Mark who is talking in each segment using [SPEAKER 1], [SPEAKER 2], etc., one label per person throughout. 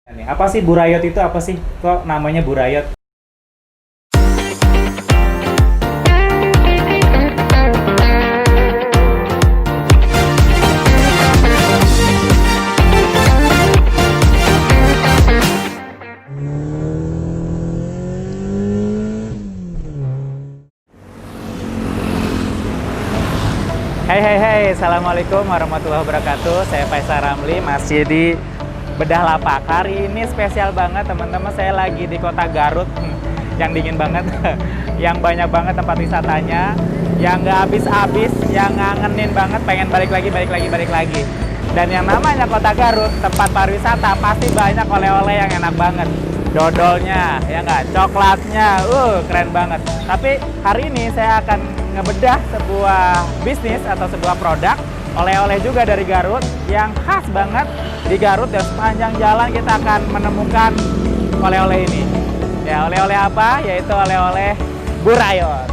[SPEAKER 1] Apa sih burayot itu apa sih? Kok namanya burayot? Hai, Assalamualaikum warahmatullahi wabarakatuh. Saya Faisal Ramli, masih di Bedah Lapak. Hari ini spesial banget teman-teman, saya lagi di kota Garut yang dingin banget, yang banyak banget tempat wisatanya, yang nggak habis-habis, yang ngangenin banget, pengen balik lagi. Dan yang namanya kota Garut, tempat pariwisata, pasti banyak oleh-oleh yang enak banget. Dodolnya, ya nggak, coklatnya, keren banget. Tapi hari ini saya akan ngebedah sebuah bisnis atau sebuah produk oleh-oleh juga dari Garut yang khas banget di Garut, dan sepanjang jalan kita akan menemukan oleh-oleh ini. Ya, oleh-oleh apa? Yaitu oleh-oleh burayot.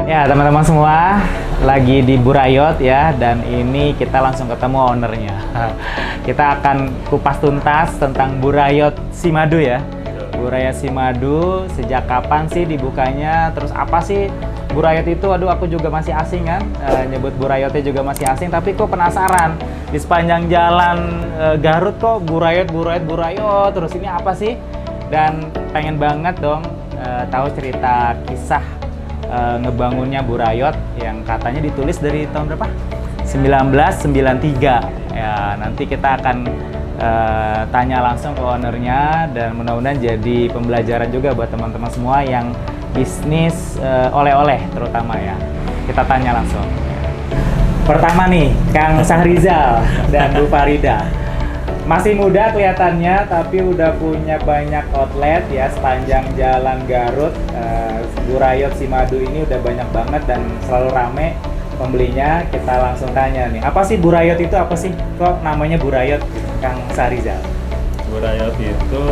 [SPEAKER 1] Ya teman-teman semua, lagi di Burayot ya, dan ini kita langsung ketemu ownernya. Kita akan kupas tuntas tentang Burayot Simadu ya. Burayot Simadu, sejak kapan sih dibukanya, terus apa sih Burayot itu? Aduh, aku juga masih asing kan, nyebut Burayotnya juga masih asing, tapi kok penasaran, di sepanjang jalan Garut kok Burayot, terus ini apa sih? Dan pengen banget dong tahu cerita kisah ngebangunnya Burayot yang katanya ditulis dari tahun berapa? 1993. Ya, nanti kita akan tanya langsung ke ownernya, dan mudah-mudahan jadi pembelajaran juga buat teman-teman semua yang bisnis oleh-oleh terutama ya. Kita tanya langsung. Pertama nih, Kang Sahrizal dan Bu Farida. Masih muda kelihatannya, tapi udah punya banyak outlet ya sepanjang jalan Garut. Burayot Simadu ini udah banyak banget dan selalu rame pembelinya. Kita langsung tanya nih, apa sih Burayot itu apa sih? Kok namanya Burayot, Kang Sahrizal?
[SPEAKER 2] Burayot itu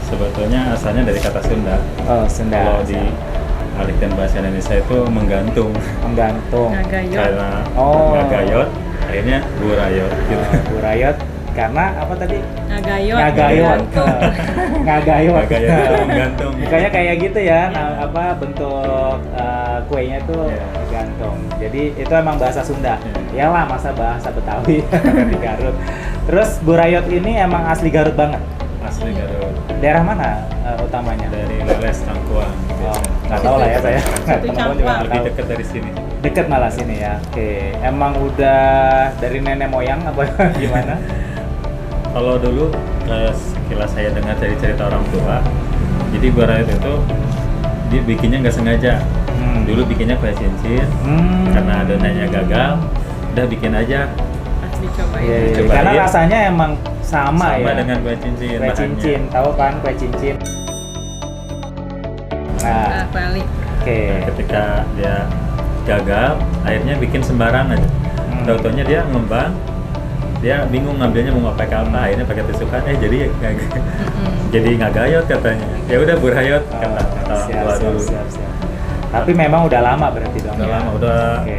[SPEAKER 2] sebetulnya asalnya dari kata Sunda.
[SPEAKER 1] Oh, Sunda.
[SPEAKER 2] Kalau dialihkan bahasa Indonesia itu menggantung.
[SPEAKER 1] Menggantung.
[SPEAKER 2] Karena
[SPEAKER 1] Oh.
[SPEAKER 2] ngagayot, akhirnya Burayot gitu.
[SPEAKER 1] Burayot karena apa tadi?
[SPEAKER 3] Ngagayot.
[SPEAKER 1] Ngagayot.
[SPEAKER 2] Menggantung.
[SPEAKER 1] Mukanya kayak gitu ya, apa bentuk kuenya tuh gantung. Jadi itu emang bahasa Sunda. Iyalah, masa bahasa Betawi di Garut. Terus Burayot ini emang asli Garut banget.
[SPEAKER 2] Asli Garut.
[SPEAKER 1] Daerah mana utamanya?
[SPEAKER 2] Dari Leles, Tangkuang.
[SPEAKER 1] Oh, nggak tahu lah ya saya.
[SPEAKER 3] Situ
[SPEAKER 1] Teman-teman juga nggak
[SPEAKER 2] Lebih
[SPEAKER 1] tahu.
[SPEAKER 2] dekat dari sini.
[SPEAKER 1] Deket malah sini ya. Oke, emang udah dari nenek moyang apa gimana?
[SPEAKER 2] Kalau dulu sekilas saya dengar dari cerita orang tua, jadi Burayot itu dia bikinnya nggak sengaja. Dulu bikinnya kue cincin, karena adonannya gagal, udah bikin aja.
[SPEAKER 3] Pas dicobain.
[SPEAKER 1] Iya, iya.
[SPEAKER 2] Cobain.
[SPEAKER 1] Karena rasanya emang sama ya.
[SPEAKER 2] Dengan kue cincin.
[SPEAKER 1] Kue
[SPEAKER 2] bahannya.
[SPEAKER 1] cincin, tahu kan kue cincin? Nah,
[SPEAKER 3] Balik.
[SPEAKER 1] oke.
[SPEAKER 2] Nah, ketika dia gagal, akhirnya bikin sembarang aja. Tau-taunya dia ngembang, dia bingung ngambilnya mau pakai apa, akhirnya pakai tusukan, jadi jadi ngagayot katanya. Ya udah Burayot kata orang tua dulu.
[SPEAKER 1] Siap. Tapi memang udah lama berarti dong.
[SPEAKER 2] Udah
[SPEAKER 1] ya?
[SPEAKER 2] lama, udah
[SPEAKER 1] Oke.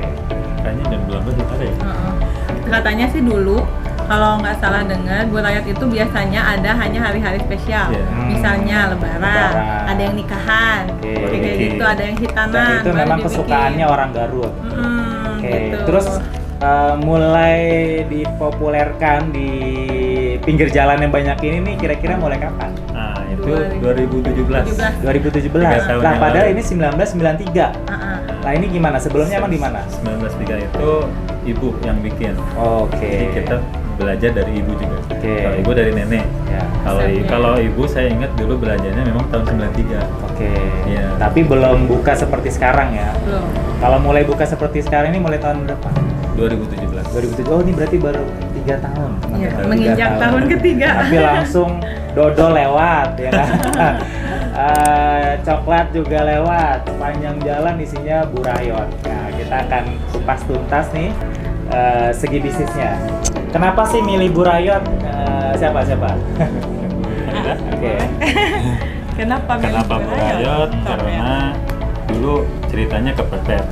[SPEAKER 2] kayaknya udah belum ada ya.
[SPEAKER 3] Katanya sih dulu, kalau nggak salah dengar, Burayot itu biasanya ada hanya hari-hari spesial.
[SPEAKER 2] Iya.
[SPEAKER 3] Misalnya lebaran, ada yang nikahan,
[SPEAKER 1] Oke.
[SPEAKER 3] kayak gitu, ada yang hitanan.
[SPEAKER 1] Dan itu
[SPEAKER 3] baru
[SPEAKER 1] memang
[SPEAKER 3] dibikin.
[SPEAKER 1] kesukaannya orang Garut. Oke.
[SPEAKER 3] Gitu.
[SPEAKER 1] Terus mulai dipopulerkan di pinggir jalan yang banyak ini nih, kira-kira mulai kapan?
[SPEAKER 2] Nah, itu 2017.
[SPEAKER 1] 2017.
[SPEAKER 2] 3 tahun
[SPEAKER 1] Nah,
[SPEAKER 2] yang
[SPEAKER 1] padahal
[SPEAKER 2] lalu.
[SPEAKER 1] ini 1993. Nah, ini gimana? Sebelumnya emang di mana?
[SPEAKER 2] 1903 itu ibu yang bikin.
[SPEAKER 1] Oke.
[SPEAKER 2] Jadi kita belajar dari ibu juga.
[SPEAKER 1] Oke.
[SPEAKER 2] Kalau ibu dari nenek.
[SPEAKER 1] Ya.
[SPEAKER 2] Kalau ibu saya ingat dulu belajarnya memang tahun 93.
[SPEAKER 1] Oke.
[SPEAKER 2] Iya.
[SPEAKER 1] Tapi belum buka seperti sekarang ya.
[SPEAKER 3] Belum.
[SPEAKER 1] Kalau mulai buka seperti sekarang ini mulai tahun berapa?
[SPEAKER 2] 2017.
[SPEAKER 1] 2007. Oh, ini berarti baru 3 tahun.
[SPEAKER 3] Iya,
[SPEAKER 1] Baru
[SPEAKER 3] menginjak
[SPEAKER 1] 3
[SPEAKER 3] tahun ketiga.
[SPEAKER 1] Tapi langsung dodol lewat ya kan. Coklat juga lewat. Sepanjang jalan isinya Burayot. Nah, kita kita akan kupas tuntas nih segi bisnisnya. Kenapa sih milih Burayot? Siapa? Oke.
[SPEAKER 3] Kenapa
[SPEAKER 2] Burayot? Karena dulu ceritanya kepepet.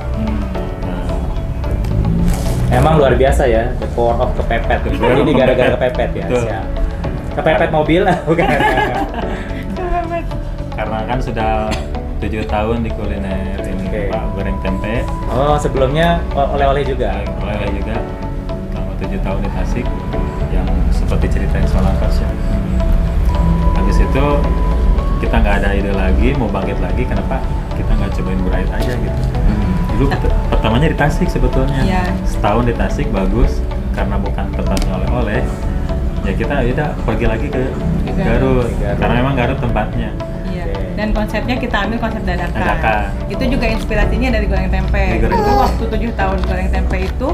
[SPEAKER 1] Emang luar biasa ya, the power of kepepet. Ini gara-gara kepepet ya.
[SPEAKER 2] Betul.
[SPEAKER 1] Siap. Kepepet mobil bukan?
[SPEAKER 2] Karena kan sudah 7 tahun di kuliner ini,
[SPEAKER 1] Oke.
[SPEAKER 2] Pak, goreng tempe.
[SPEAKER 1] Oh, sebelumnya oleh-oleh juga.
[SPEAKER 2] Oleh juga selama 7 tahun di Tasik, yang seperti ceritain soal angkos ya. Habis itu kita nggak ada ide lagi, mau bangkit lagi, kenapa kita nggak cobain Burayot aja gitu. Dulu pertamanya di Tasik sebetulnya.
[SPEAKER 3] Iya.
[SPEAKER 2] Setahun di Tasik bagus, karena bukan tempatnya oleh-oleh. Ya kita udah pergi lagi ke Garut,
[SPEAKER 1] Garut.
[SPEAKER 2] karena memang Garut tempatnya.
[SPEAKER 3] Iya.
[SPEAKER 1] Oke.
[SPEAKER 3] Dan konsepnya kita ambil konsep dadakan.
[SPEAKER 2] Dadakan.
[SPEAKER 3] Itu juga inspirasinya dari goreng tempe.
[SPEAKER 2] Dari goreng
[SPEAKER 3] Itu
[SPEAKER 2] tempe.
[SPEAKER 3] waktu 7 tahun goreng tempe itu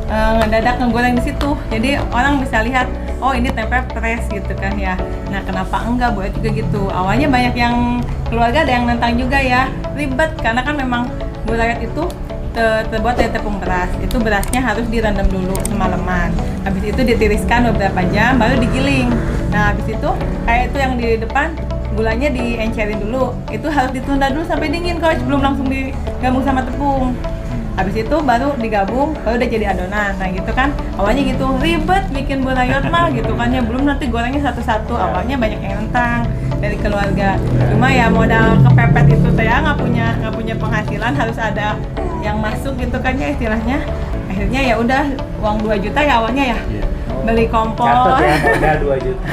[SPEAKER 3] ngedadak ngegoreng di situ. Jadi orang bisa lihat, oh ini tempe fresh gitu kan ya. Nah kenapa enggak buat juga gitu. Awalnya banyak yang keluarga ada yang nentang juga ya. Ribet karena kan memang Burayot itu terbuat dari tepung beras. Itu berasnya harus direndam dulu semalaman. Habis itu ditiriskan beberapa jam baru digiling. Nah habis itu kayak itu yang di depan gulanya diencerin dulu. Itu harus ditunda dulu sampai dingin coach, belum langsung digabung sama tepung. Habis itu baru digabung, baru udah jadi adonan. Nah gitu kan, awalnya gitu ribet bikin Burayot mah gitu kan ya, belum nanti gorengnya satu-satu. Awalnya banyak yang nentang dari keluarga. Cuma ya modal kepepet itu saya nggak punya penghasilan, harus ada yang masuk gitu kan ya istilahnya. Akhirnya ya udah uang 2 juta ya awalnya ya.
[SPEAKER 2] Iya.
[SPEAKER 3] Beli kompor,
[SPEAKER 1] Catat ya, modal 2 juta.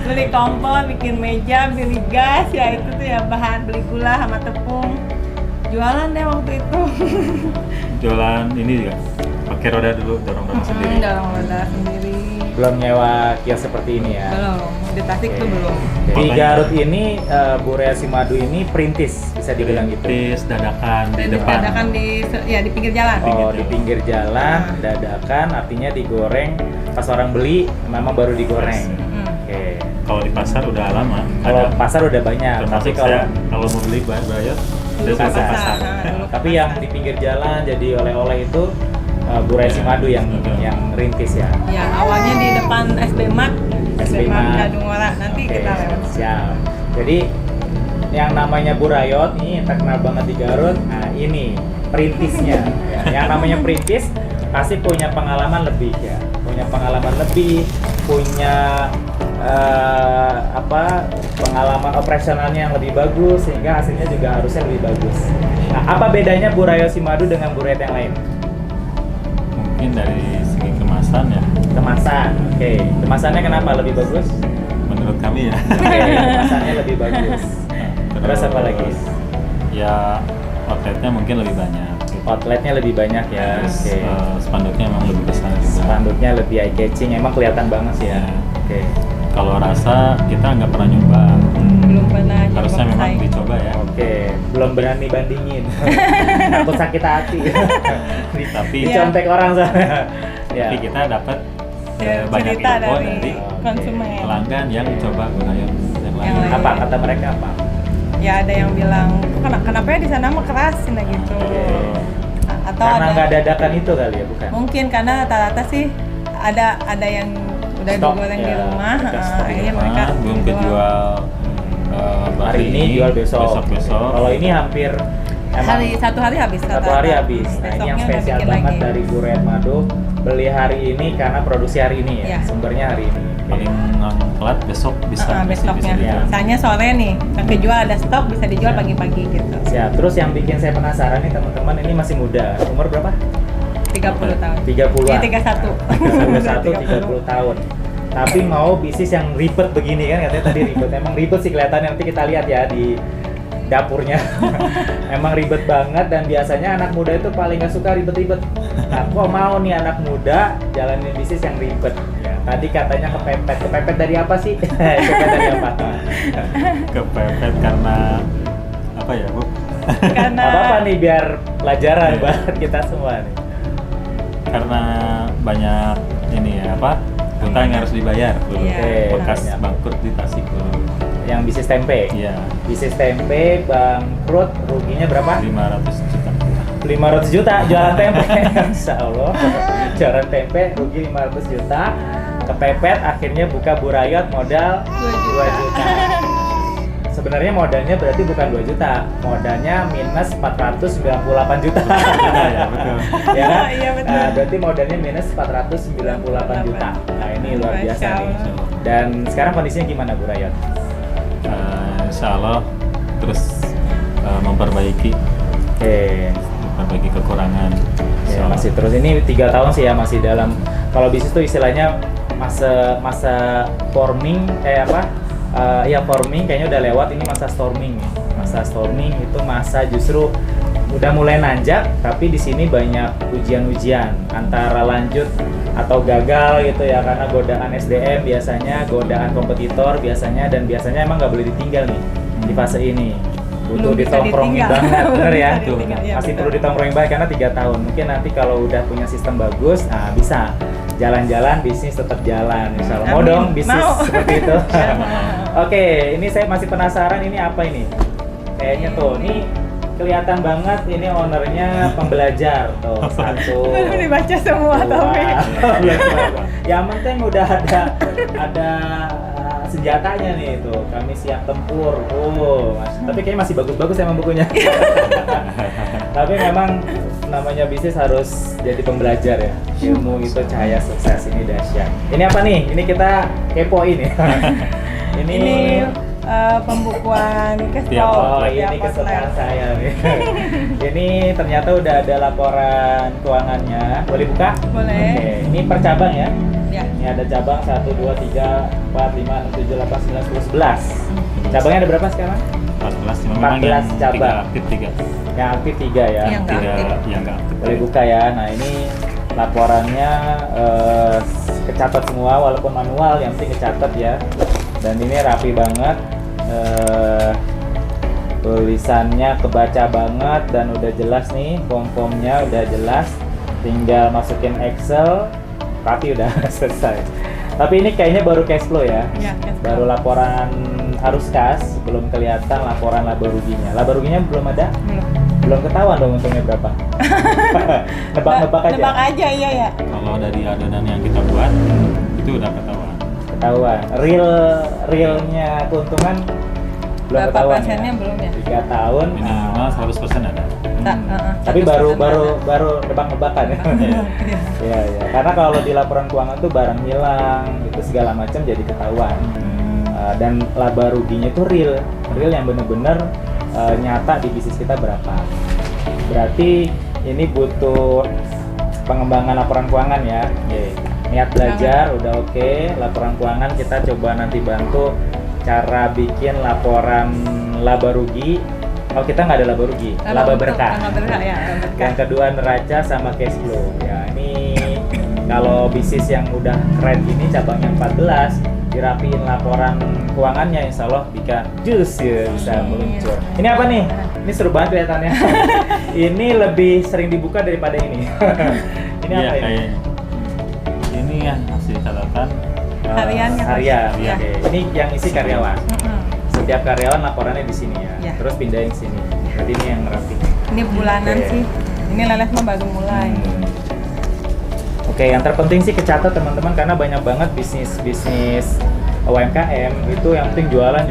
[SPEAKER 3] beli kompor, bikin meja, beli gas ya itu tuh ya bahan, beli gula sama tepung. Jualan deh waktu itu.
[SPEAKER 2] Jualan ini juga pakai roda dulu, dorong-dorong sendiri.
[SPEAKER 3] Dorong roda sendiri.
[SPEAKER 1] Belum nyewa kios seperti ini ya.
[SPEAKER 3] Belum, di Tasik tuh belum.
[SPEAKER 1] Di
[SPEAKER 2] Makanya-
[SPEAKER 1] Garut ini Burayot Madu ini perintis bisa dibilang gitu.
[SPEAKER 2] Perintis dadakan di
[SPEAKER 3] Dan
[SPEAKER 2] depan.
[SPEAKER 3] dadakan di pinggir jalan.
[SPEAKER 1] Oh, di pinggir jalan, dadakan artinya digoreng pas orang beli memang baru digoreng.
[SPEAKER 3] Hmm.
[SPEAKER 1] Oke.
[SPEAKER 2] Kalau di pasar udah lama.
[SPEAKER 1] Kalau pasar udah banyak, tapi
[SPEAKER 2] Termasuk
[SPEAKER 1] kalau
[SPEAKER 2] saya kalau mau beli Burayot,
[SPEAKER 3] Dulu
[SPEAKER 2] saya
[SPEAKER 3] ke
[SPEAKER 2] ke
[SPEAKER 3] pasar.
[SPEAKER 2] pasar.
[SPEAKER 3] Nah, dulu ke
[SPEAKER 1] tapi
[SPEAKER 3] pasar.
[SPEAKER 1] yang di pinggir jalan jadi oleh-oleh itu Burayot Madu yang rintis ya.
[SPEAKER 3] Ya, awalnya di depan SB Mart, SB Mart Gadung Ora. Nanti
[SPEAKER 1] Oke,
[SPEAKER 3] kita lewat.
[SPEAKER 1] siap. Jadi yang namanya Burayot ini terkenal banget di Garut. Nah, ini perintisnya. Ya. Yang namanya perintis pasti punya pengalaman lebih ya. Punya pengalaman lebih, punya pengalaman operasionalnya yang lebih bagus sehingga hasilnya juga harusnya lebih bagus. Nah, apa bedanya Burayot Madu dengan Burayot yang lain?
[SPEAKER 2] Mungkin dari segi kemasan ya,
[SPEAKER 1] Kemasan. Oke, kemasannya kenapa lebih bagus?
[SPEAKER 2] menurut kami ya.
[SPEAKER 1] Oke, kemasannya lebih bagus. Terus apa lagi?
[SPEAKER 2] Ya outletnya mungkin lebih banyak.
[SPEAKER 1] Outletnya lebih banyak ya.
[SPEAKER 2] Terus
[SPEAKER 1] Oke.
[SPEAKER 2] spanduknya memang lebih besar juga.
[SPEAKER 1] Spanduknya lebih eye catching, emang kelihatan banget sih ya.
[SPEAKER 2] Ya.
[SPEAKER 1] Oke.
[SPEAKER 2] Kalau rasa kita nggak pernah nyoba.
[SPEAKER 3] Belum pernah nyoba
[SPEAKER 2] Harusnya memang
[SPEAKER 3] bersaing.
[SPEAKER 2] dicoba ya.
[SPEAKER 1] Oke, belum berani bandingin. Takut sakit hati.
[SPEAKER 2] Tapi
[SPEAKER 1] Dicontek orang soalnya. Ya.
[SPEAKER 2] tapi kita dapat
[SPEAKER 3] Ya,
[SPEAKER 2] banyak
[SPEAKER 3] cerita
[SPEAKER 2] info
[SPEAKER 3] dari
[SPEAKER 2] dari
[SPEAKER 3] konsumen.
[SPEAKER 2] pelanggan yang coba Burayot yang lain.
[SPEAKER 3] lain.
[SPEAKER 1] Apa kata mereka apa?
[SPEAKER 3] Ya ada yang bilang, kenapa ya di sana mah keras nah gitu. Atau
[SPEAKER 1] Karena
[SPEAKER 3] ada
[SPEAKER 1] nggak dadakan itu kali ya, bukan?
[SPEAKER 3] mungkin karena rata-rata sih ada yang udah
[SPEAKER 1] Stok,
[SPEAKER 3] digoreng di
[SPEAKER 1] ya,
[SPEAKER 3] rumah,
[SPEAKER 1] bekas stok di
[SPEAKER 3] akhirnya
[SPEAKER 2] Rumah,
[SPEAKER 3] mereka
[SPEAKER 2] belum
[SPEAKER 3] jual.
[SPEAKER 2] kejual
[SPEAKER 1] Hari ini jual besok.
[SPEAKER 2] besok.
[SPEAKER 1] Kalau ini hampir emang
[SPEAKER 3] Satu hari habis.
[SPEAKER 1] satu hari habis. Nah, ini yang
[SPEAKER 3] Besoknya udah
[SPEAKER 1] spesial
[SPEAKER 3] bikin
[SPEAKER 1] banget
[SPEAKER 3] lagi.
[SPEAKER 1] dari Burayot Madu. Beli hari ini karena produksi hari ini ya.
[SPEAKER 3] Iya.
[SPEAKER 1] Sumbernya hari ini. Oke.
[SPEAKER 2] paling telat besok bisa
[SPEAKER 3] Besoknya.
[SPEAKER 2] dijual.
[SPEAKER 3] Misalnya sore nih, yang kejual ada stok bisa dijual
[SPEAKER 1] Iya.
[SPEAKER 3] pagi-pagi gitu.
[SPEAKER 1] Siap. Terus yang bikin saya penasaran nih teman-teman, ini masih muda. Umur berapa?
[SPEAKER 3] 30 tahun.
[SPEAKER 1] 30-an.
[SPEAKER 3] Ya 31.
[SPEAKER 1] 30 tahun. Tapi mau bisnis yang ribet begini kan, katanya tadi ribet. Emang ribet sih kelihatannya, nanti kita lihat ya di dapurnya. Emang ribet banget dan biasanya anak muda itu paling gak suka ribet-ribet. Nah, kok mau nih anak muda jalanin bisnis yang ribet? Ya, tadi katanya kepepet. Kepepet dari apa sih? Kepepet dari apa?
[SPEAKER 2] Kepepet karena apa ya, Bu?
[SPEAKER 3] Karena
[SPEAKER 1] Apa nih biar pelajaran buat kita semua nih.
[SPEAKER 2] Karena banyak ini ya apa? Hutang yang harus dibayar dulu.
[SPEAKER 3] Iya.
[SPEAKER 2] Bekas
[SPEAKER 1] Iya.
[SPEAKER 2] bangkrut di Tasik dulu.
[SPEAKER 1] Yang bisnis tempe.
[SPEAKER 2] Iya.
[SPEAKER 1] Bisnis tempe bangkrut, ruginya berapa?
[SPEAKER 2] 500 juta.
[SPEAKER 1] 500 juta jualan tempe. Insya Allah jualan tempe rugi 500 juta, kepepet akhirnya buka Burayot modal 2 juta. Sebenarnya modalnya berarti bukan 2 juta, modalnya minus 498 juta.
[SPEAKER 2] Ya, betul.
[SPEAKER 1] Ya kan?
[SPEAKER 3] Iya, betul.
[SPEAKER 1] Berarti modalnya minus 498 juta. Nah ini luar biasa
[SPEAKER 3] Masya
[SPEAKER 1] nih.
[SPEAKER 3] Allah.
[SPEAKER 1] Dan sekarang kondisinya gimana Burayot?
[SPEAKER 2] Insya Allah terus memperbaiki kekurangan. Insya
[SPEAKER 1] Ya,
[SPEAKER 2] Allah.
[SPEAKER 1] masih terus ini 3 tahun sih ya, masih dalam, kalau bisnis tuh istilahnya masa forming forming kayaknya udah lewat, ini masa storming nih. Masa storming itu masa justru udah mulai nanjak, tapi di sini banyak ujian-ujian antara lanjut atau gagal gitu ya, karena godaan SDM biasanya, godaan kompetitor biasanya, dan biasanya emang nggak boleh ditinggal nih di fase ini. Butuh
[SPEAKER 3] Belum bisa
[SPEAKER 1] ditongkrongin
[SPEAKER 3] ditinggal.
[SPEAKER 1] banget, bener ya?
[SPEAKER 3] Belum bisa ditinggal, iya,
[SPEAKER 1] Masih
[SPEAKER 3] betul.
[SPEAKER 1] perlu ditongkrongin banget karena 3 tahun. Mungkin nanti kalau udah punya sistem bagus, nah bisa jalan-jalan, bisnis tetap jalan. Insya Allah. Mau
[SPEAKER 3] Amin.
[SPEAKER 1] dong bisnis
[SPEAKER 3] Mau.
[SPEAKER 1] seperti itu.
[SPEAKER 3] Ya,
[SPEAKER 1] Oke, ini saya masih penasaran ini apa ini? Kayaknya tuh, ini kelihatan banget ini ownernya pembelajar tuh, satu.
[SPEAKER 3] Belum dibaca semua tapi.
[SPEAKER 1] Yang penting udah ada senjatanya nih tuh, kami siap tempur. Tapi kayaknya masih bagus-bagus emang bukunya. Tapi memang namanya bisnis harus jadi pembelajar ya. Ilmu itu cahaya sukses, ini dahsyat. Ini apa nih? Ini kita kepoin ya.
[SPEAKER 3] Ini pembukuan cash
[SPEAKER 2] Tiap
[SPEAKER 3] flow.
[SPEAKER 1] Oh, ini
[SPEAKER 3] tiap
[SPEAKER 1] kesukaan
[SPEAKER 3] outlet.
[SPEAKER 1] saya nih. Ini ternyata udah ada laporan keuangannya. Boleh buka?
[SPEAKER 3] Boleh.
[SPEAKER 1] Oke, ini per cabang ya.
[SPEAKER 3] Ya.
[SPEAKER 1] Ini ada cabang 1, 2, 3, 4, 5, 6, 7, 8, 9, 10, 11. Cabangnya ada berapa sekarang?
[SPEAKER 2] 14, cuma
[SPEAKER 1] 14
[SPEAKER 2] memang yang
[SPEAKER 1] cabang.
[SPEAKER 2] aktif 3.
[SPEAKER 1] Yang aktif 3 ya.
[SPEAKER 3] Yang nggak aktif.
[SPEAKER 2] Yang nggak aktif.
[SPEAKER 1] Boleh buka ya. Nah ini laporannya kecatat semua walaupun manual, yang penting kecatat ya. Dan ini rapi banget. Tulisannya kebaca banget dan udah jelas nih, form-formnya udah jelas. Tinggal masukin Excel, rapi udah selesai. Tapi ini kayaknya baru cash flow ya.
[SPEAKER 3] Ya, cash flow.
[SPEAKER 1] Baru laporan arus kas, belum kelihatan laporan laba ruginya. Laba ruginya belum ada? Belum ketahuan dong untungnya berapa. Nebak-nebak aja.
[SPEAKER 3] Nebak aja, iya ya.
[SPEAKER 2] Kalau dari adonan yang kita buat itu udah ketahuan.
[SPEAKER 1] Ketahuan. Realnya keuntungan belum
[SPEAKER 3] Berapa
[SPEAKER 1] ketahuan
[SPEAKER 3] persennya
[SPEAKER 1] ya.
[SPEAKER 3] belum ya?
[SPEAKER 1] 3 tahun.
[SPEAKER 2] Minimal 100% ada.
[SPEAKER 1] Tapi
[SPEAKER 3] 100%
[SPEAKER 1] baru nebak-nebakan ya.
[SPEAKER 3] Iya.
[SPEAKER 1] Iya, iya. Karena kalau di laporan keuangan tuh barang hilang, itu segala macam jadi ketahuan. Dan laba ruginya itu real yang bener-bener nyata di bisnis kita berapa. Berarti ini butuh pengembangan laporan keuangan ya. Niat belajar udah oke. Laporan keuangan kita coba nanti bantu cara bikin laporan laba rugi. Oh, kita nggak ada laba rugi, laba berkah.
[SPEAKER 3] Laba berkah ya, laba berkah.
[SPEAKER 1] Yang kedua neraca sama cash flow. Ya, ini kalau bisnis yang udah keren gini cabangnya 14, dirapiin laporan keuangannya, insya Allah bisa meluncur. Ini apa nih? Ini seru banget kelihatannya. Ini lebih sering dibuka daripada ini. Ini
[SPEAKER 2] Iya,
[SPEAKER 1] apa ini?
[SPEAKER 2] kayaknya. Ini ya hasil catatan
[SPEAKER 3] Harian yang
[SPEAKER 1] harian.
[SPEAKER 3] harus-
[SPEAKER 1] Oke. Ini yang isi karyawan. Setiap karyawan laporannya di sini ya.
[SPEAKER 3] Ya.
[SPEAKER 1] Terus pindahin sini. Berarti ini yang rapi.
[SPEAKER 3] Ini bulanan
[SPEAKER 1] Oke.
[SPEAKER 3] sih. Ini Leles mah baru mulai.
[SPEAKER 1] Oke, yang terpenting sih kecatat teman-teman, karena banyak banget bisnis UMKM itu yang penting jualan,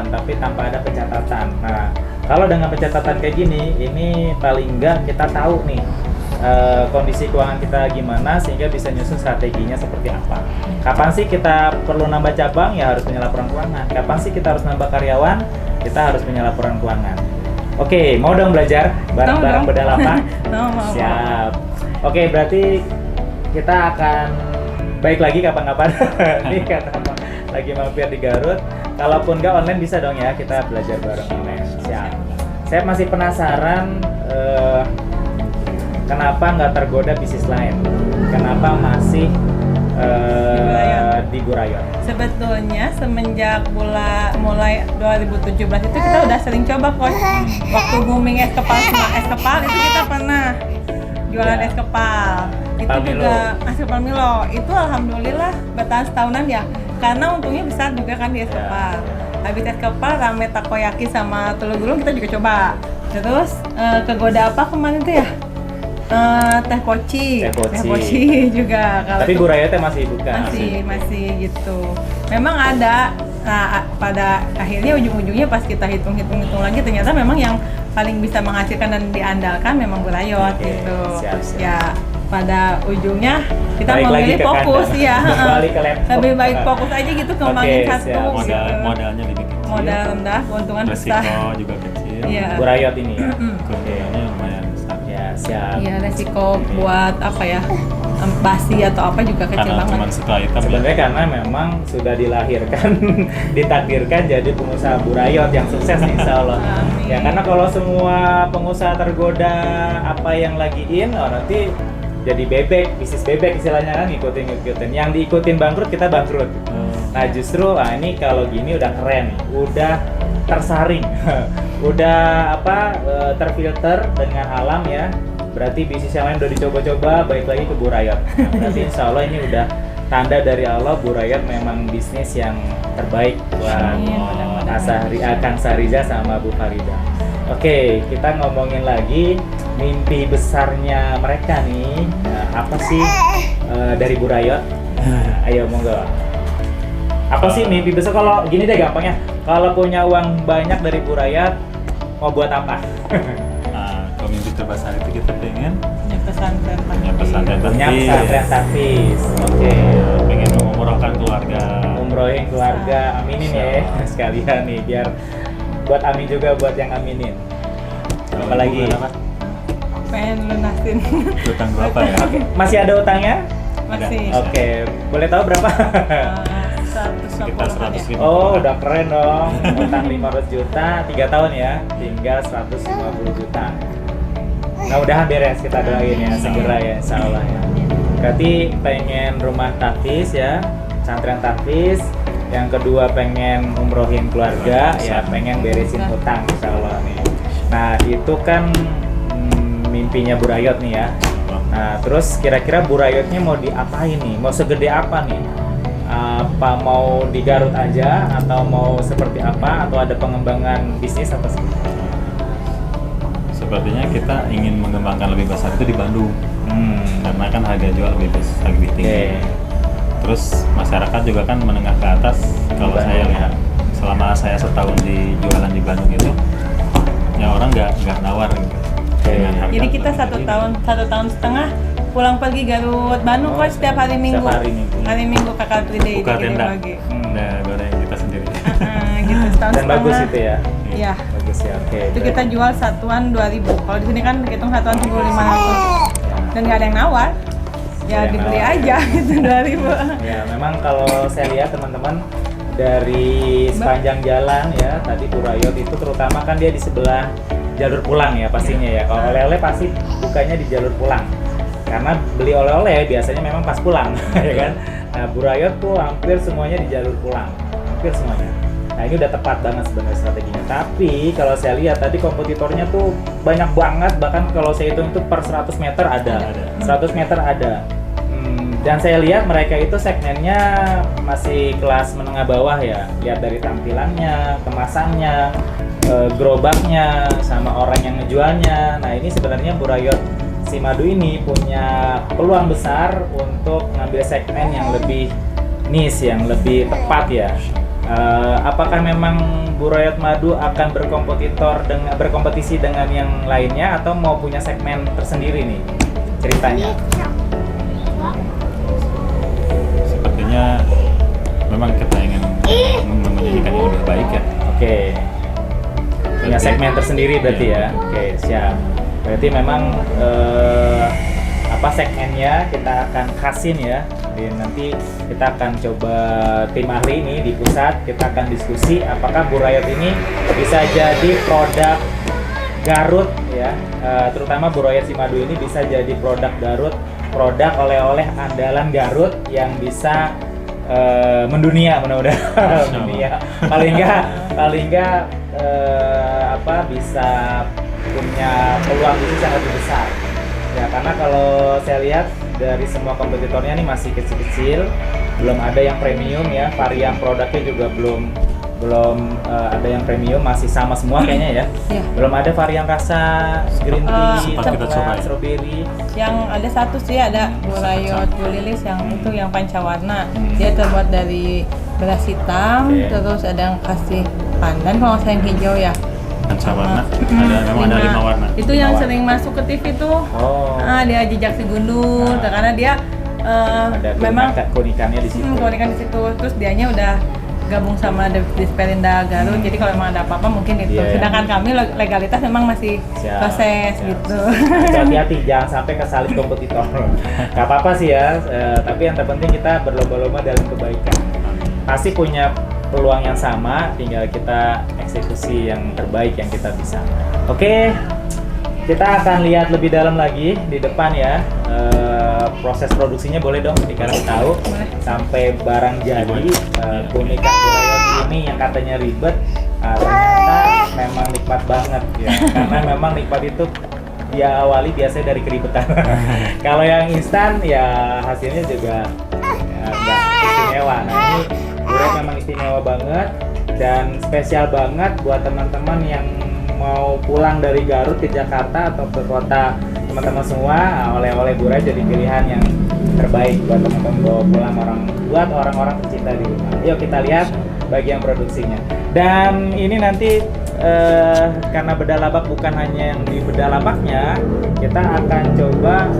[SPEAKER 1] tapi tanpa ada pencatatan. Nah, kalau dengan pencatatan kayak gini, ini paling enggak kita tahu nih kondisi keuangan kita gimana, sehingga bisa nyusun strateginya seperti apa. Kapan sih kita perlu nambah cabang? Ya harus punya laporan keuangan. Kapan sih kita harus nambah karyawan? Kita harus punya laporan keuangan. Oke, mau dong belajar bareng-bareng
[SPEAKER 3] Mau dong.
[SPEAKER 1] beda lapak?
[SPEAKER 3] Mau.
[SPEAKER 1] Siap. Oke, berarti kita akan baik lagi kapan-kapan. Ini karena lagi mampir di Garut. Kalaupun nggak online bisa dong ya, kita belajar bareng online. Siap. Saya masih penasaran kenapa nggak tergoda bisnis lain? Kenapa masih di Burayot?
[SPEAKER 3] Sebetulnya semenjak mulai 2017 itu kita udah sering coba coach. Waktu booming es kepal itu kita pernah jualan
[SPEAKER 1] Ya.
[SPEAKER 3] es kepal. Itu
[SPEAKER 1] Kepal Milo.
[SPEAKER 3] juga es kepal Milo. Itu alhamdulillah bertahan setahunan ya. Karena untungnya besar juga kan di es
[SPEAKER 1] Ya.
[SPEAKER 3] kepal. Habis es kepal rame takoyaki sama telur gulung kita juga coba. Terus kegoda apa kemarin tuh ya? Teh poci.
[SPEAKER 1] Teh poci.
[SPEAKER 3] Teh poci juga. Kalau
[SPEAKER 1] Tapi
[SPEAKER 3] tuh
[SPEAKER 1] burayotnya masih buka.
[SPEAKER 3] masih gitu. Memang ada. Nah, pada akhirnya ujung-ujungnya pas kita hitung lagi ternyata memang yang paling bisa menghasilkan dan diandalkan memang burayot
[SPEAKER 1] Oke,
[SPEAKER 3] gitu.
[SPEAKER 1] siap.
[SPEAKER 3] Ya pada ujungnya kita
[SPEAKER 1] Balik lagi
[SPEAKER 3] memilih
[SPEAKER 1] ke
[SPEAKER 3] fokus
[SPEAKER 1] kandang.
[SPEAKER 3] ya.
[SPEAKER 1] Balik ke laptop.
[SPEAKER 3] Lebih baik fokus aja gitu kembangin
[SPEAKER 1] Oke,
[SPEAKER 3] satu
[SPEAKER 1] siap.
[SPEAKER 3] gitu.
[SPEAKER 2] Modalnya lebih kecil.
[SPEAKER 3] Modal rendah, keuntungan besar.
[SPEAKER 2] Resiko juga kecil.
[SPEAKER 3] Iya.
[SPEAKER 1] Burayot ini ya.
[SPEAKER 2] Keuntungannya lumayan besar.
[SPEAKER 1] Ya, siap.
[SPEAKER 3] Iya, resiko buat apa ya? Basi atau apa juga kecil
[SPEAKER 2] Karena cuma
[SPEAKER 3] banget.
[SPEAKER 2] satu item.
[SPEAKER 1] Sebenarnya karena memang sudah dilahirkan, ditakdirkan jadi pengusaha burayot yang sukses insya Allah.
[SPEAKER 3] Amin.
[SPEAKER 1] Ya karena kalau semua pengusaha tergoda apa yang lagi in, nanti jadi bebek, bisnis bebek istilahnya kan ngikutin. Yang diikutin bangkrut kita bangkrut. Nah justru ini kalau gini udah keren nih, udah tersaring, udah terfilter dengan alam ya. Berarti bisnis yang lain udah dicoba-coba, baik lagi ke burayot. Nah, berarti insya Allah ini udah tanda dari Allah, burayot memang bisnis yang terbaik buat
[SPEAKER 3] Amin, mudah-mudahan.
[SPEAKER 1] Kang Sariza sama Bu Farida. Oke, kita ngomongin lagi mimpi besarnya mereka nih. Nah, apa sih dari burayot? Ayo monggo. Apa sih mimpi besar? Kalau gini deh gampangnya, kalau punya uang banyak dari burayot, mau buat apa?
[SPEAKER 2] Kalau mimpi terbesar itu kita pengen
[SPEAKER 3] Punya pesantren.
[SPEAKER 2] punya pesantren
[SPEAKER 1] Punya
[SPEAKER 2] tahfiz.
[SPEAKER 1] pesantren tahfiz. Oke.
[SPEAKER 2] Pengen mengumrohkan keluarga.
[SPEAKER 1] Umrohin keluarga, aminin ya sekalian nih biar buat amin juga buat yang aminin.
[SPEAKER 2] Kalau
[SPEAKER 1] Apalagi?
[SPEAKER 2] ibu kenapa?
[SPEAKER 3] Pengen lunasin.
[SPEAKER 2] Utang berapa ya?
[SPEAKER 1] Masih ada utangnya?
[SPEAKER 3] Masih.
[SPEAKER 1] Oke, boleh tahu berapa?
[SPEAKER 3] 120
[SPEAKER 2] Sekitar
[SPEAKER 3] ya.
[SPEAKER 2] 100 ribu.
[SPEAKER 1] Oh, udah keren dong. Utang 500 juta, 3 tahun ya. Tinggal 150 juta. Mudah-mudahan beres, kita doain ya segera ya, insya Allah ya. Berarti pengen rumah tahfiz ya, pesantren tahfiz. Yang kedua pengen umrohin keluarga, ya pengen beresin utang insya Allah nih. Nah itu kan mimpinya burayot nih ya. Nah terus kira-kira burayotnya mau diapain nih? Mau segede apa nih? Apa mau di Garut aja atau mau seperti apa? Atau ada pengembangan bisnis apa sih?
[SPEAKER 2] Sepertinya kita ingin mengembangkan lebih besar itu di Bandung. Karena kan harga jual lebih tinggi. Terus masyarakat juga kan menengah ke atas. Kalau
[SPEAKER 1] Bandung,
[SPEAKER 2] saya lihat selama saya setahun di jualan di Bandung itu, ya orang nggak nawar gitu. Dengan harga
[SPEAKER 3] Jadi kita
[SPEAKER 2] lebih
[SPEAKER 3] satu tahun setengah pulang pergi Garut Bandung kok setiap hari Minggu.
[SPEAKER 1] Setiap hari Minggu.
[SPEAKER 3] Hari Minggu Kakak Free Day
[SPEAKER 2] buka
[SPEAKER 3] dikirim
[SPEAKER 2] tenda,
[SPEAKER 3] lagi.
[SPEAKER 2] nah goreng kita sendiri.
[SPEAKER 3] Gitu setahun
[SPEAKER 1] Dan bagus
[SPEAKER 3] setengah.
[SPEAKER 1] itu ya.
[SPEAKER 3] Iya.
[SPEAKER 1] Bagus ya. Oke.
[SPEAKER 3] Itu kita jual satuan 2.000. Kalau di sini kan hitung satuan 1.500. Dan nggak ada yang nawar. Ya
[SPEAKER 1] Nggak ada yang
[SPEAKER 3] dibeli
[SPEAKER 1] nawar.
[SPEAKER 3] aja gitu 2.000.
[SPEAKER 1] Ya, memang kalau saya lihat teman-teman dari sepanjang jalan ya, tadi Burayot itu terutama kan dia di sebelah jalur pulang ya pastinya ya. Kalau oleh-oleh pasti bukanya di jalur pulang. Karena beli oleh-oleh biasanya memang pas pulang, ya kan. Nah, Burayot tuh hampir semuanya di jalur pulang. Hampir semuanya. Nah, ini udah tepat banget sebenarnya strateginya. Tapi kalau saya lihat tadi kompetitornya tuh banyak banget, bahkan kalau saya hitung itu per 100 meter ada. 100 meter ada. Dan saya lihat mereka itu segmennya masih kelas menengah bawah ya. Lihat dari tampilannya, kemasannya, gerobaknya, sama orang yang ngejualnya. Nah ini sebenarnya Burayot Simadu ini punya peluang besar untuk ngambil segmen yang lebih niche, yang lebih tepat ya. Apakah memang Burayot Madu akan berkompetisi dengan yang lainnya atau mau punya segmen tersendiri nih ceritanya?
[SPEAKER 2] Sepertinya memang kita ingin menjadikan yang lebih baik ya.
[SPEAKER 1] Oke. Punya segmen tersendiri berarti ya. Oke, siap. Berarti memang segmennya kita akan khasin ya. Jadi nanti kita akan coba tim ahli ini di pusat, kita akan diskusi apakah Burayot ini bisa jadi produk Garut ya. Terutama Burayot Simadu ini bisa jadi produk Garut, produk oleh-oleh andalan Garut yang bisa mendunia, mudah-mudahan mendunia. Paling enggak bisa punya peluang bisnis yang lebih besar. Ya, karena kalau saya lihat dari semua kompetitornya ini masih kecil-kecil, belum ada yang premium ya, varian produknya juga belum belum ada yang premium, masih sama semua kayaknya ya.
[SPEAKER 3] Iya.
[SPEAKER 1] Belum ada varian rasa green tea,
[SPEAKER 2] sempat kita
[SPEAKER 1] coklat,
[SPEAKER 2] cobain.
[SPEAKER 1] strawberry.
[SPEAKER 3] Yang ada satu sih ada Burayot Bu Lilis yang itu yang pancawarna. Dia terbuat dari beras hitam,
[SPEAKER 1] Oke.
[SPEAKER 3] terus ada yang kasih pandan kalau nggak salah yang hijau ya.
[SPEAKER 2] Panca warna, memang ada 5 warna.
[SPEAKER 3] Itu yang sering masuk ke TV tuh.
[SPEAKER 1] Oh,
[SPEAKER 3] Dia jejak si gundul,
[SPEAKER 1] Nah.
[SPEAKER 3] karena dia
[SPEAKER 1] ada
[SPEAKER 3] memang
[SPEAKER 1] keunikannya di situ.
[SPEAKER 3] keunikan di situ. Terus dianya udah gabung sama Disperinda Garut. Jadi kalau emang ada apa-apa mungkin itu.
[SPEAKER 1] Iya,
[SPEAKER 3] Sedangkan kami legalitas memang masih
[SPEAKER 1] Siap,
[SPEAKER 3] proses
[SPEAKER 1] siap.
[SPEAKER 3] gitu.
[SPEAKER 1] Nah, hati-hati jangan sampai kesalip kompetitor. Gak apa-apa sih ya, tapi yang terpenting kita berlomba-lomba dalam kebaikan. Pasti punya peluang yang sama, tinggal kita eksekusi yang terbaik yang kita bisa. Oke, kita akan lihat lebih dalam lagi di depan ya. Proses produksinya boleh dong dikasih tahu
[SPEAKER 3] Boleh.
[SPEAKER 1] sampai barang jadi. Keunikan Burayot ini yang katanya ribet, ternyata memang nikmat banget ya. Karena memang nikmat itu dia awali biasanya dari keribetan. Kalau yang instan ya hasilnya juga ya, nggak istimewa. Nah ini Burayot memang istimewa banget dan spesial banget buat teman-teman yang mau pulang dari Garut ke Jakarta atau ke kota teman-teman semua. Oleh-oleh Burayot jadi pilihan yang terbaik buat teman-teman bawa pulang buat orang-orang tercinta di rumah. Yuk kita lihat bagian produksinya. Dan ini nanti karena bedah labak bukan hanya yang di bedah labaknya, kita akan coba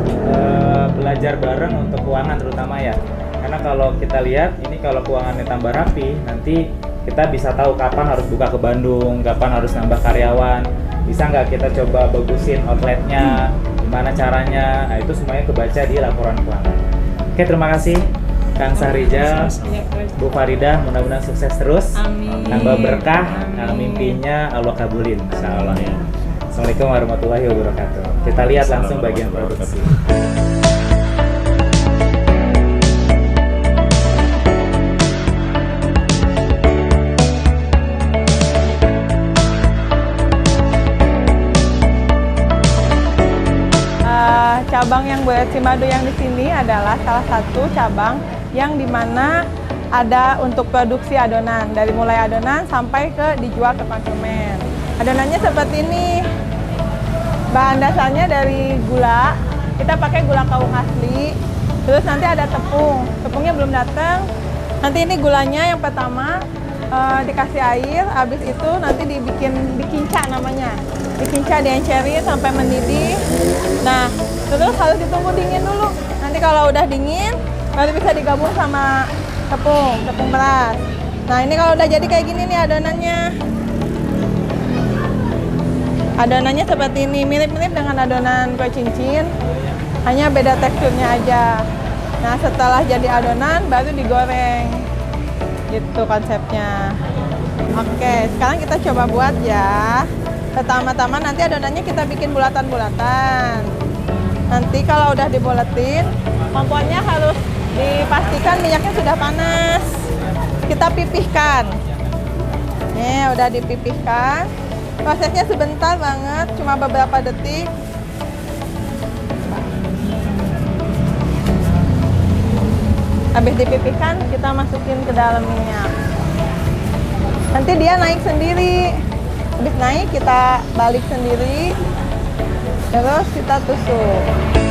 [SPEAKER 1] belajar bareng untuk keuangan terutama ya. Karena kalau kita lihat ini kalau keuangannya tambah rapi, nanti kita bisa tahu kapan harus buka ke Bandung, kapan harus nambah karyawan. Bisa nggak kita coba bagusin outletnya, gimana caranya? Nah itu semuanya kebaca di laporan keuangan. Oke, terima kasih Kang Sahrijal, Bu Faridah, mudah-mudahan sukses terus.
[SPEAKER 3] Amin.
[SPEAKER 1] Nambah berkah,
[SPEAKER 3] Amin.
[SPEAKER 1] mimpinya Allah kabulin, insya Allah ya. Assalamualaikum warahmatullahi wabarakatuh. Kita lihat langsung bagian produksi.
[SPEAKER 3] Cabang yang buat Cimadu yang di sini adalah salah satu cabang yang dimana ada untuk produksi adonan, dari mulai adonan sampai ke dijual ke konsumen. Adonannya seperti ini. Bahan dasarnya dari gula, kita pakai gula kawung asli. Terus nanti ada tepung, tepungnya belum datang. Nanti ini gulanya yang pertama dikasih air, habis itu nanti dikinca namanya. Dikinca, diencerin sampai mendidih. Nah, terus harus ditunggu dingin dulu. Nanti kalau udah dingin, baru bisa digabung sama tepung beras. Nah, ini kalau udah jadi kayak gini nih adonannya. Adonannya seperti ini, mirip-mirip dengan adonan kue cincin, hanya beda teksturnya aja. Nah, setelah jadi adonan, baru digoreng. Gitu konsepnya. Oke, sekarang kita coba buat ya. Pertama-tama nanti adonannya kita bikin bulatan-bulatan. Nanti kalau udah dibuletin, kompornya harus dipastikan minyaknya sudah panas. Kita pipihkan. Nih, udah dipipihkan. Prosesnya sebentar banget, cuma beberapa detik. Habis dipipihkan, kita masukin ke dalam minyak. Nanti dia naik sendiri. Habis naik, kita balik sendiri. Terus kita tusuk.